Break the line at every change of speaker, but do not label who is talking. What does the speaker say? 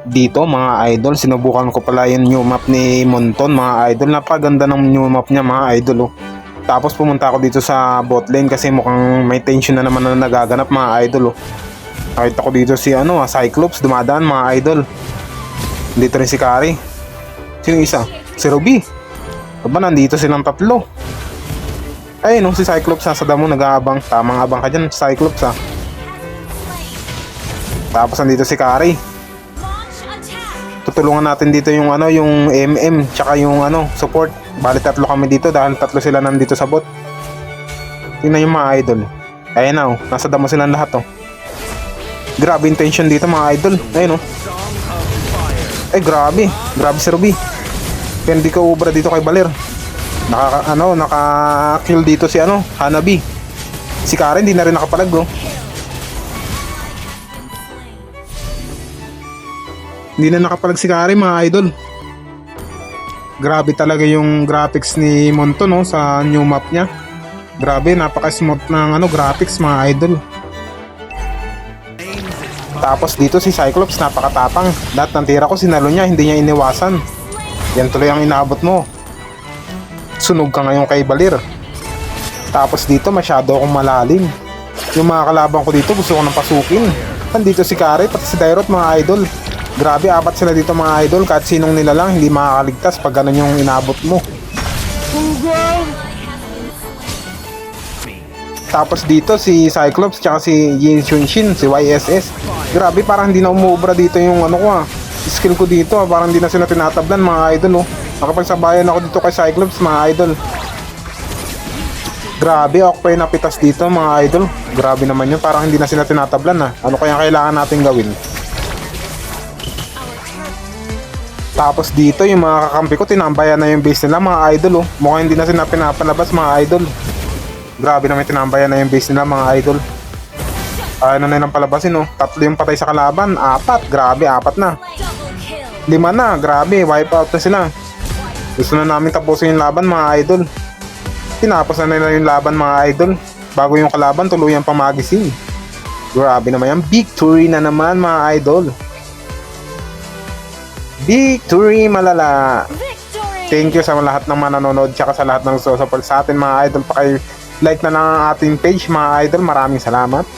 dito mga idol. Sinubukan ko pala yung new map ni Monton mga idol. Napaganda ng new map niya mga idol oh. Tapos pumunta ako dito sa bot lane kasi mukhang may tension na naman na nagaganap mga idol oh. Nakita ko dito si Cyclops dumadaan mga idol. Dito rin si Kari. Sino isa? Si Ruby. Aba, nandito silang tatlo. Ayun si Cyclops sa damo nag-aabang. Tamang abang ka dyan Cyclops ha. Tapos nandito si Kari. Tutulungan natin dito yung yung MM tsaka yung support. Bali tatlo kami dito dahil tatlo sila nandito sa bot. Tingnan yung mga idol. Ayun na nasa damo silang lahat oh. Grabe intention dito mga idol. Ayun oh. Ay grabe si Ruby. Kaya hindi ka ubra dito kay Baler. Naka-kill dito si Hanabi. Si Karen hindi na rin nakapalag oh. Hindi na nakapalag si Karen mga idol. Grabe talaga yung graphics ni Monto no sa new map niya. Grabe, napaka-smooth ng graphics mga idol. Tapos dito si Cyclops napakatapang. Lahat ng tira ko sinalo niya, hindi niya iniwasan. Yan tuloy ang inabot mo. Sunog ka ngayon kay Balir. Tapos dito masyado akong malalim. Yung mga kalaban ko dito gusto ko nang pasukin. Nandito si Kare pati si Dairot mga idol. Grabe, apat sila dito mga idol. Kahit sinong nila lang hindi makakaligtas pag ganun yung inabot mo. Tapos dito si Cyclops tsaka si Yin Xunshin, si YSS. Grabe, parang hindi na umuubra dito yung skill ko dito. Parang hindi na sila tinatablan mga idol oh. Nakapagsabayan ako dito kay Cyclops mga idol. Grabe, ako pa yung napitas dito mga idol. Grabe naman yun, parang hindi na sila tinatablan ha. Ano kaya kailangan natin gawin? Tapos dito yung mga kakampi ko tinambayan na yung base nila mga idol oh. Mukhang hindi na sila pinapalabas mga idol. Grabe naman tinambayan na yung base nila mga idol. Ano na yung palabasin oh. Tatlo yung patay sa kalaban. Apat, grabe, apat na. 5 na, grabe, wipe out na sila. Gusto na namin tapusin yung laban mga idol. Tinapos na nila yung laban mga idol. Bago yung kalaban tuluyan pa magising. Grabe naman yan. Victory na naman mga idol. Victory malala. Thank you sa lahat ng mga nanonood tsaka sa lahat ng support sa atin mga idol. Paki-like na lang ang ating page mga idol. Maraming salamat.